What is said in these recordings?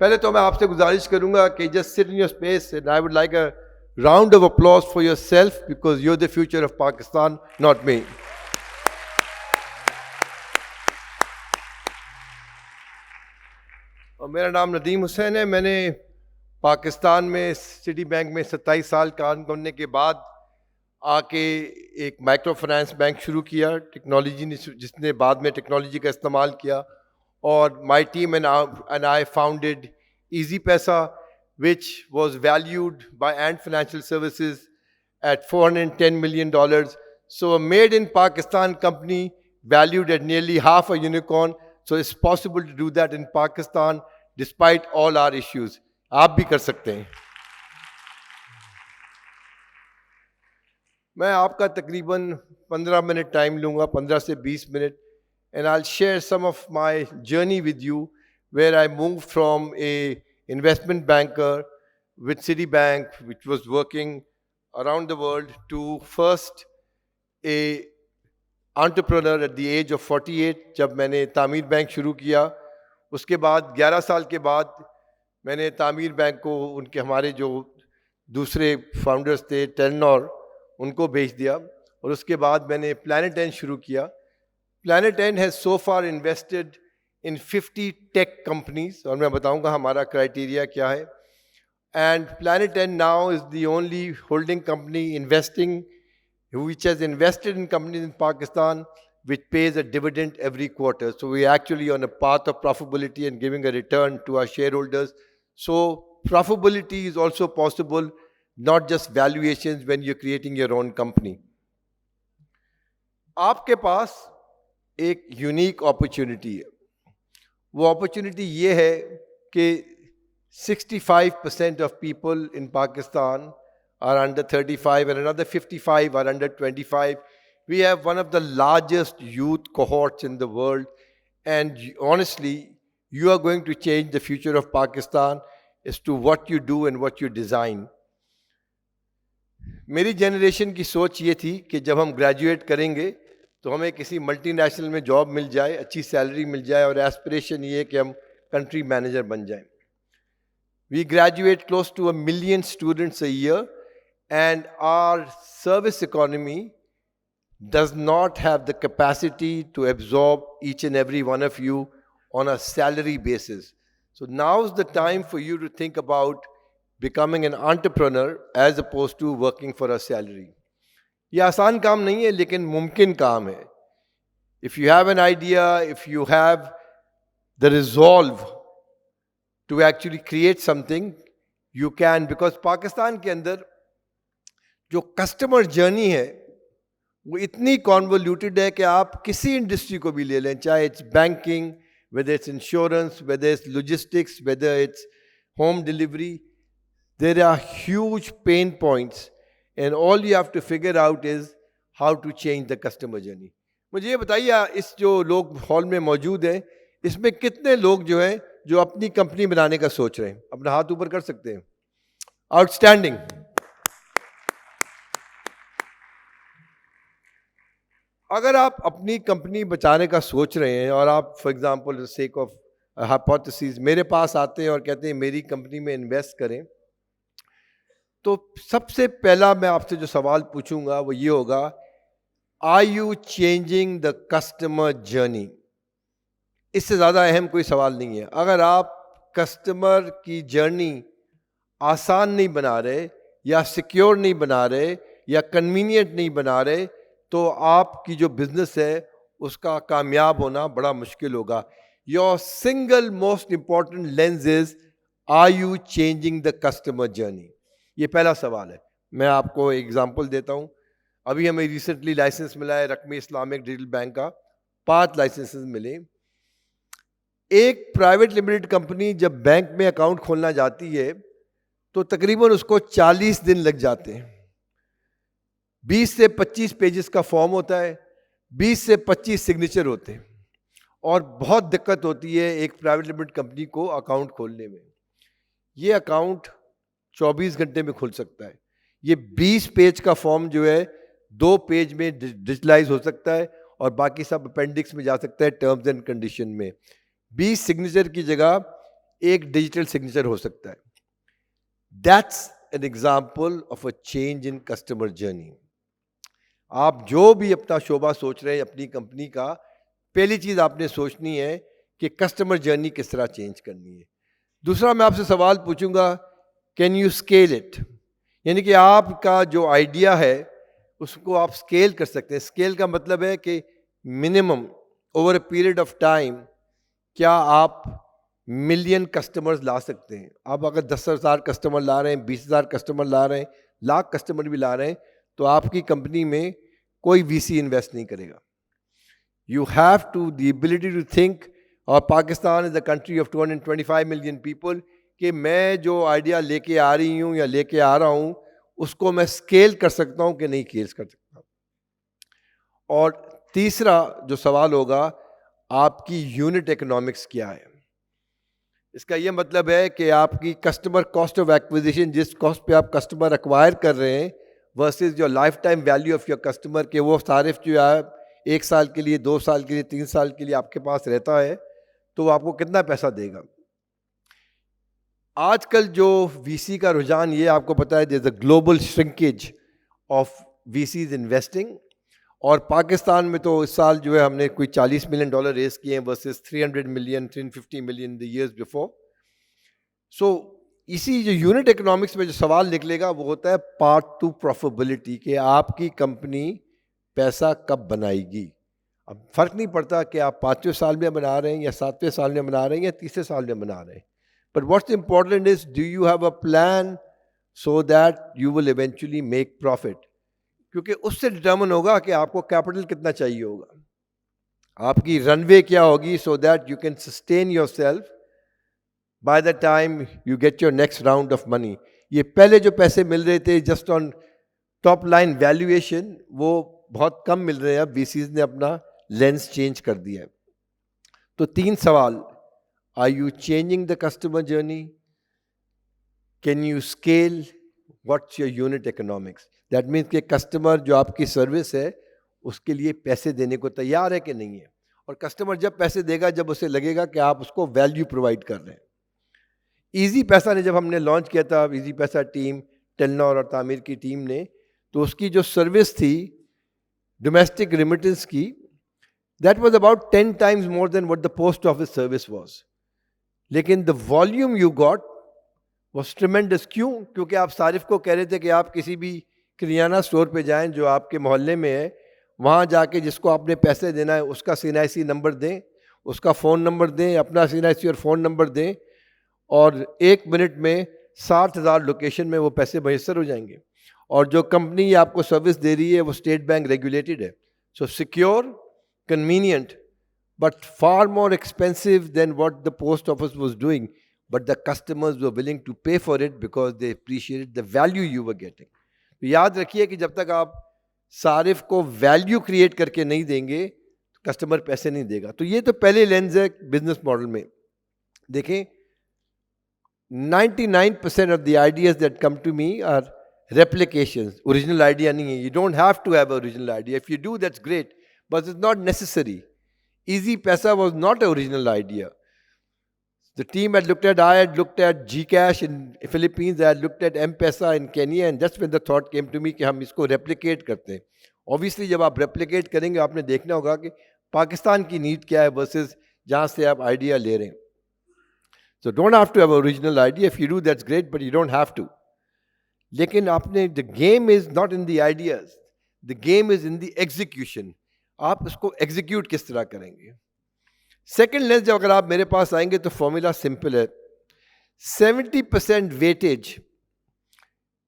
पहले तो मैं आपसे गुजारिश करूंगा कि just sit in your space and I would like a round of applause for yourself because you're the future of Pakistan, not me. और मेरा नाम नदीम हुसैन है। मैंने पाकिस्तान में सिटी बैंक में 27 साल काम करने के बाद आके एक माइक्रो फाइनेंस बैंक शुरू किया, टेक्नोलॉजी ने, जिसने बाद में टेक्नोलॉजी का इस्तेमाल किया। और my team and I founded EasyPesa, which was valued by Ant Financial Services at $410 million. So a made in Pakistan company valued at nearly half a unicorn. So it's possible to do that in Pakistan despite all our issues. आप भी कर सकते हैं। मैं आपका तकरीबन 15 minute time लूँगा, 15 से 20 minute, and I'll share some of my journey with you where I moved from a investment banker with Citibank, which was working around the world, to first a entrepreneur at the age of 48 जब मैंने तामीर bank शुरू किया। उसके बाद 11 साल के बाद मैंने तामीर बैंक को उनके हमारे जो दूसरे फाउंडर्स थे टेलनॉर, उनको भेज दिया। और उसके बाद मैंने प्लैनेट एन शुरू किया। Planet N has so far invested in 50 tech companies, और मैं बताऊंगा हमारा क्राइटेरिया क्या है। And Planet N now is the only holding company investing, which has invested in companies in Pakistan, which pays a dividend every quarter. So we are actually on a path of profitability and giving a return to our shareholders. So profitability is also possible, not just valuations when you're creating your own company. आपके पास एक unique opportunity है। वो opportunity ये है कि 65% of people in Pakistan are under 35 and another 55 are under 25. We have one of the largest youth cohorts in the world, and honestly, you are going to change the future of Pakistan as to what you do and what you design. मेरी generation की सोच ये थी कि जब हम graduate करेंगे तो हमें किसी मल्टीनेशनल में जॉब मिल जाए, अच्छी सैलरी मिल जाए, और एस्पिरेशन ये है कि हम कंट्री मैनेजर बन जाएं। We graduate close to 1 million students a year, and our service economy does not have the capacity to absorb each and every one of you on a salary basis. So now's the time for you to think about becoming an entrepreneur as opposed to working for a salary. ये आसान काम नहीं है, लेकिन मुमकिन काम है। If you have an idea, if you have the resolve to actually create something, you can, because Pakistan के अंदर जो कस्टमर जर्नी है वो इतनी कॉन्वोल्यूटेड है कि आप किसी इंडस्ट्री को भी ले लें, चाहे it's banking, whether it's insurance, whether it's logistics, whether it's home delivery, there are huge pain points. And all you have to figure out is how to change the customer journey. मुझे ये बताइए, इस जो लोग hall में मौजूद हैं, इसमें कितने लोग जो हैं जो अपनी कंपनी बनाने का सोच रहे हैं? अपना हाथ ऊपर कर सकते हैं। आउटस्टैंडिंग। अगर आप अपनी कंपनी बचाने का सोच रहे हैं और आप for example sake of hypothesis मेरे पास आते हैं और कहते हैं मेरी कंपनी में इन्वेस्ट करें, तो सबसे पहला मैं आपसे जो सवाल पूछूंगा वो ये होगा, are you changing the customer journey? इससे ज़्यादा अहम कोई सवाल नहीं है। अगर आप कस्टमर की जर्नी आसान नहीं बना रहे, या सिक्योर नहीं बना रहे, या कन्वीनियंट नहीं बना रहे, तो आपकी जो बिजनेस है उसका कामयाब होना बड़ा मुश्किल होगा। Your single most important lens is, are you changing the customer journey? ये पहला सवाल है। मैं आपको एग्जांपल देता हूँ। अभी हमें रिसेंटली लाइसेंस मिला है रकमी इस्लामिक डिजिटल बैंक का, 5 लाइसेंसेस मिले। एक प्राइवेट लिमिटेड कंपनी जब बैंक में अकाउंट खोलना जाती है तो तकरीबन उसको 40 दिन लग जाते हैं। 20 से 25 पेजेस का फॉर्म होता है, 20 से 25 सिग्नेचर होते हैं, और बहुत दिक्कत होती है एक प्राइवेट लिमिटेड कंपनी को अकाउंट खोलने में। ये अकाउंट 24 घंटे में खुल सकता है। ये 20 पेज का फॉर्म जो है 2 पेज में डिजिटलाइज हो सकता है और बाकी सब अपेंडिक्स में जा सकता है टर्म्स एंड कंडीशन में। 20 सिग्नेचर की जगह एक डिजिटल सिग्नेचर हो सकता है. That's an example of a change in customer journey. आप जो भी अपना शोबा सोच रहे हैं अपनी कंपनी का, पहली चीज आपने सोचनी है कि कस्टमर जर्नी किस तरह चेंज करनी है. दूसरा मैं आपसे सवाल पूछूंगा, कैन यू स्केल इट? यानी कि आपका जो आइडिया है उसको आप स्केल कर सकते हैं. स्केल का मतलब है कि minimum over a period of time क्या आप मिलियन कस्टमर्स ला सकते हैं. आप अगर 10,000 कस्टमर ला रहे हैं, 20,000 कस्टमर ला रहे हैं, लाख कस्टमर भी ला रहे हैं, तो आपकी कंपनी में कोई वीसी इन्वेस्ट नहीं करेगा. You have to the ability to think. और Pakistan is the country of 225 million people, कि मैं जो आइडिया लेके आ रही हूँ या लेके आ रहा हूँ उसको मैं स्केल कर सकता हूँ कि नहीं स्केल कर सकता. और तीसरा जो सवाल होगा, आपकी यूनिट इकोनॉमिक्स क्या है. इसका ये मतलब है कि आपकी कस्टमर कॉस्ट ऑफ एक्विजिशन, जिस कॉस्ट पे आप कस्टमर एक्वायर कर रहे हैं, versus your life time value of your customer, के वो सारिफ जो है 1 साल के लिए, 2 साल के लिए, 3 साल के लिए आपके पास रहता है, तो वो आपको कितना पैसा देगा. आजकल जो वीसी का रुझान, ये आपको पता है, there is a global shrinkage of VCs investing. और पाकिस्तान में तो इस साल जो है हमने कोई $40 मिलियन रेस किए हैं versus 300 million 350 million the years before. So इसी जो यूनिट इकोनॉमिक्स में जो सवाल निकलेगा वो होता है पार्ट 2 प्रॉफिटेबिलिटी, कि आपकी कंपनी पैसा कब बनाएगी. अब फर्क नहीं पड़ता कि आप 5वें साल में बना रहे हैं या 7वें साल में बना रहे हैं या 3रे साल में बना रहे हैं, but what's important is, do you have a plan so that you will eventually make profit. क्योंकि उससे डिटर्मिन होगा कि आपको कैपिटल कितना चाहिए होगा, आपकी रनवे क्या होगी, so that you can sustain your self by the time you get your next round of money. ये पहले जो पैसे मिल रहे थे just on top line valuation, वो बहुत कम मिल रहे हैं. अब वीसीज ने अपना लेंस चेंज कर दिया है. तो 3 सवाल, are you changing the customer journey, can you scale, what's your unit economics. That means कि कस्टमर जो आपकी सर्विस है उसके लिए पैसे देने को तैयार है कि नहीं है. और कस्टमर जब पैसे देगा जब उसे लगेगा कि आप उसको वैल्यू प्रोवाइड कर रहे हैं. इजी पैसा ने जब हमने लॉन्च किया था, इजी पैसा टीम, टेलनॉर और तामीर की टीम ने, तो उसकी जो सर्विस थी डोमेस्टिक रेमिटेंस की, that was about 10 times more than what the post office service was. लेकिन the volume you got was tremendous. क्यों? क्योंकि आप सारिफ को कह रहे थे कि आप किसी भी किरियाना स्टोर पे जाएं जो आपके मोहल्ले में है, वहाँ जाके जिसको आपने पैसे देना है उसका सीएनआईसी नंबर दें, उसका फ़ोन नंबर दें, अपना सीएनआईसी और फ़ोन नंबर दें, और 1 मिनट में 60,000 लोकेशन में वो पैसे मैसर हो जाएंगे. और जो कंपनी आपको सर्विस दे रही है वो स्टेट बैंक रेगुलेटेड है. So secure, convenient, but far more expensive than what the post office was doing. But the customers were willing to pay for it because they appreciated the value you were getting. तो याद रखिए कि जब तक आप सारिफ को value create करके नहीं देंगे तो कस्टमर पैसे नहीं देगा. तो ये तो पहले लेंस है बिजनेस मॉडल में. देखें, 99% of the ideas that come to me are replications. Original idea नहीं है. You don't have to have original idea. If you do, that's great, but it's not necessary. EasyPesa was not an original idea. The team had looked at, I had looked at Gcash in Philippines, I had looked at M-Pesa in Kenya, and just when the thought came to me कि हम इसको replicate करते हैं. Obviously जब आप replicate करेंगे आपने देखना होगा कि पाकिस्तान की नीड क्या है versus जहाँ से आप आइडिया ले रहे हैं. So don't have to have an original idea. If you do, that's great, but you don't have to. लेकिन आपने, the game is not in the ideas, the game is in the execution. आप इसको execute किस तरह करेंगे. Second lens जब अगर आप मेरे पास आएंगे तो फॉर्मूला सिंपल है. 70% weightage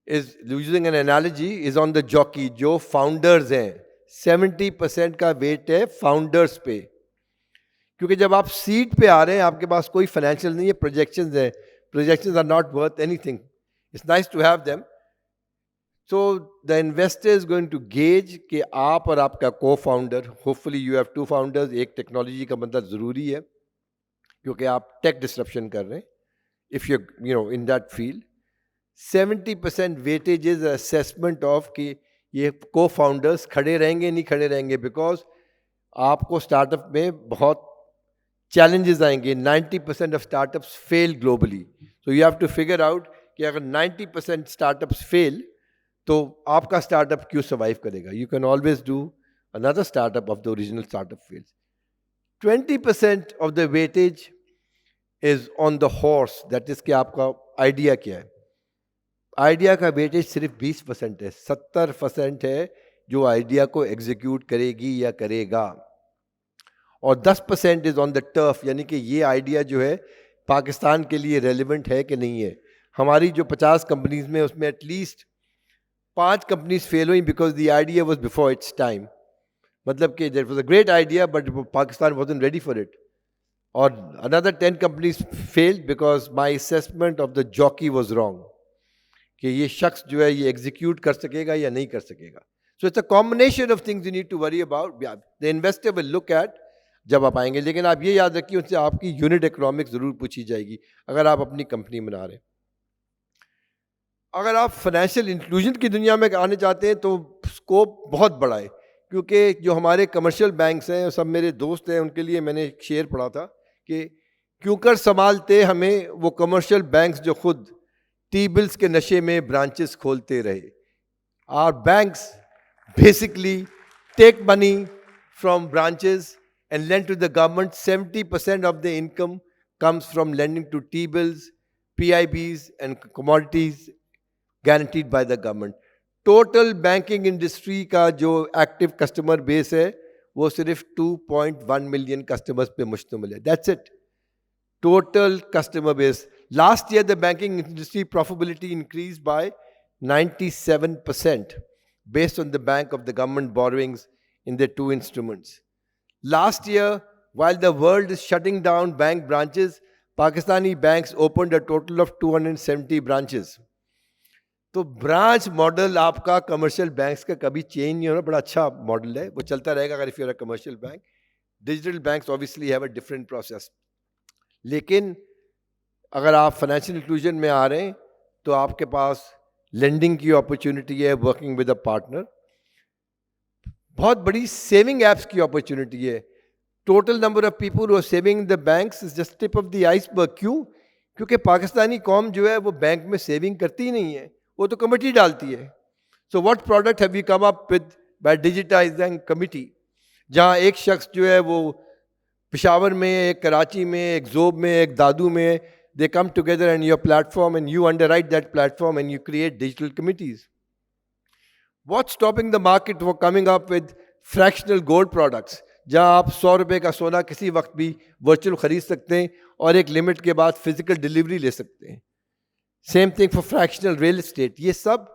is, using N analogy, is on the jockey, जो फाउंडर्स हैं. 70% का वेट है फाउंडर्स पे, क्योंकि जब आप सीट पे आ रहे हैं आपके पास कोई फाइनेंशियल नहीं है, प्रोजेक्शंस है. Projections are not worth anything. It's nice to have them. So the investor is going to gauge कि आप और आपका co-founder, hopefully you have 2 founders, एक टेक्नोलॉजी का बंदा ज़रूरी है क्योंकि आप टेक डिस्ट्रप्शन कर रहे हैं. If you're in that field, 70% weightage is assessment of कि ये co-founders खड़े रहेंगे नहीं खड़े रहेंगे, बिकॉज आपको स्टार्टअप में बहुत challenges आएंगे. 90% of startups fail globally. So you have to figure out कि अगर 90% startups fail, तो आपका startup क्यों survive करेगा? You can always do another startup of the original startup fails. 20% of the weightage is on the horse. That is कि आपका idea क्या है. आइडिया का वेटेज सिर्फ 20% है. 70% है जो आइडिया को एग्जीक्यूट करेगी या करेगा, और 10% इज ऑन द टर्फ, यानी कि ये आइडिया जो है पाकिस्तान के लिए रेलिवेंट है कि नहीं है. हमारी जो 50 कंपनीज में उसमें एटलीस्ट 5 कंपनीज फेल हुई because the idea was before its time. मतलब कि that was a great idea but Pakistan wasn't ready for it. और another 10 companies failed because my assessment of the jockey was wrong, कि ये शख्स जो है ये एग्जीक्यूट कर सकेगा या नहीं कर सकेगा. So it's a combination of things you need to worry about. The investor will look at जब आप आएंगे, लेकिन आप ये याद रखिए उनसे आपकी यूनिट इकोनॉमिक्स जरूर पूछी जाएगी अगर आप अपनी कंपनी बना रहे हैं. अगर आप फाइनेंशियल इंक्लूजन की दुनिया में आने चाहते हैं तो स्कोप बहुत बड़ा है, क्योंकि जो हमारे कमर्शियल बैंक्स हैं, सब मेरे दोस्त हैं, उनके लिए मैंने एक शेर पढ़ा था कि क्यों कर संभालते हमें वो कमर्शियल बैंक्स जो खुद टी बिल्स के नशे में ब्रांचेस खोलते रहे. Our banks basically take money from branches and lend to the government. 70% of the income comes from lending to T-bills, PIBs and commodities guaranteed by the government. Total banking industry का जो active customer base है वो सिर्फ 2.1 million customers पे मुश्तमिल है. That's it. Total customer base. Last year the banking industry profitability increased by 97% based on the bank of the government borrowings in the two instruments. Last year, while the world is shutting down bank branches, Pakistani banks opened a total of 270 branches. तो branch model आपका commercial banks का कभी change नहीं होना, बड़ा अच्छा model है, वो चलता रहेगा अगर if you are a commercial bank. Digital banks obviously have a different process. लेकिन अगर आप फाइनेंशियल इंक्लूजन में आ रहे हैं तो आपके पास लेंडिंग की अपॉर्चुनिटी है, वर्किंग विद अ पार्टनर. बहुत बड़ी सेविंग एप्स की अपॉर्चुनिटी है. Total number of people who are saving the banks is just tip of the iceberg. क्यों? क्योंकि पाकिस्तानी कौम जो है वो बैंक में सेविंग करती नहीं है, वो तो कमिटी डालती है. So what product have we come up with by digitizing committee, जहाँ एक शख्स जो है वो पेशावर में, एक कराची में, एक जोब में, एक दादू में, they come together on your platform and you underwrite that platform and you create digital committees. What's stopping the market from coming up with fractional gold products, जहाँ आप 100 रुपये का सोना किसी वक्त भी वर्चुअल खरीद सकते हैं और एक लिमिट के बाद फिजिकल डिलीवरी ले सकते हैं. Same thing for fractional real estate. ये सब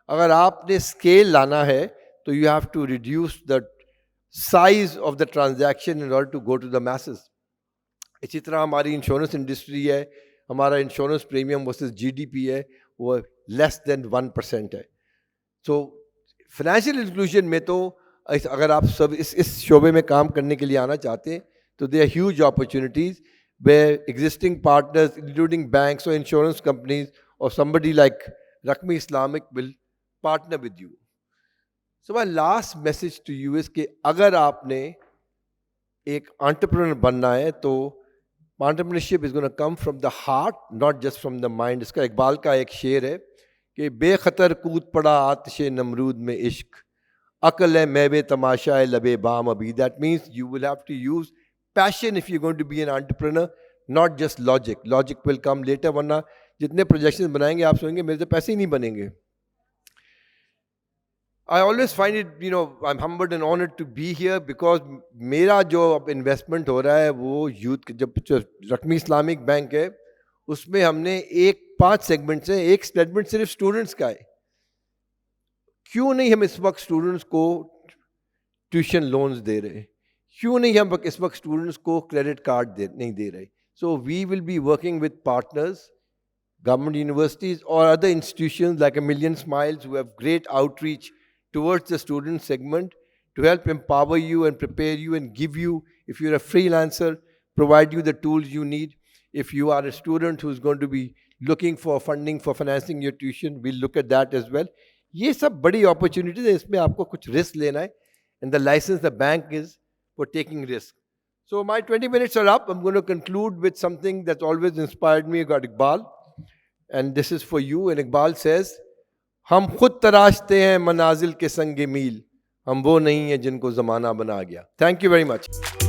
अगर आपने स्केल लाना है तो you have to reduce the size of the transaction in order to go to the message. इसी तरह हमारी इंश्योरेंस इंडस्ट्री है, हमारा इंश्योरेंस प्रीमियम वर्सेस जीडीपी है वो लेस देन 1% है. सो फाइनेंशियल इंक्लूजन में तो अगर आप सब इस शोबे में काम करने के लिए आना चाहते हैं तो they are huge opportunities where existing partners including banks और इंश्योरेंस कंपनीज और somebody like Rakmi Islamic will partner with you. So my last message to you is कि अगर आपने एक entrepreneur बनना है तो entrepreneurship is going to come from the heart, not just from the mind. इसका इकबाल का एक शेर है कि बेखतर कूद पड़ा आतिशे नमरूद में इश्क, अकल है मैवे तमाशा लबे बाम अभी. That means you will have to use passion if you're going to be an entrepreneur, not just logic. Logic will come later, वरना जितने प्रोजेक्शन बनाएंगे आप सोचेंगे मेरे तो पैसे ही नहीं बनेंगे. I always find it, I'm humbled and honored to be here because मेरा जो अब इन्वेस्टमेंट हो रहा है वो यूथ, जब रकमी इस्लामिक बैंक है उसमें हमने 5 सेगमेंट्स हैं, एक सेगमेंट सिर्फ स्टूडेंट्स का है. क्यों नहीं हम इस वक्त स्टूडेंट्स को ट्यूशन लोन्स दे रहे? क्यों नहीं हम इस वक्त स्टूडेंट्स को क्रेडिट कार्ड नहीं दे रहे? So we will be working with partners, government universities or other institutions like A Million Smiles who have great outreach towards the student segment to help empower you and prepare you and give you, if you're a freelancer, provide you the tools you need. If you are a student who's going to be looking for funding for financing your tuition, we'll look at that as well. ये सब बड़ी opportunities है, इसमें आपको कुछ risk लेना है and the license the bank is for taking risk. So my 20 minutes are up. I'm going to conclude with something that's always inspired me about Iqbal. And this is for you. And Iqbal says, हम खुद तराशते हैं मनाजिल के संग मील, हम वो नहीं है जिनको ज़माना बना गया. Thank you very much.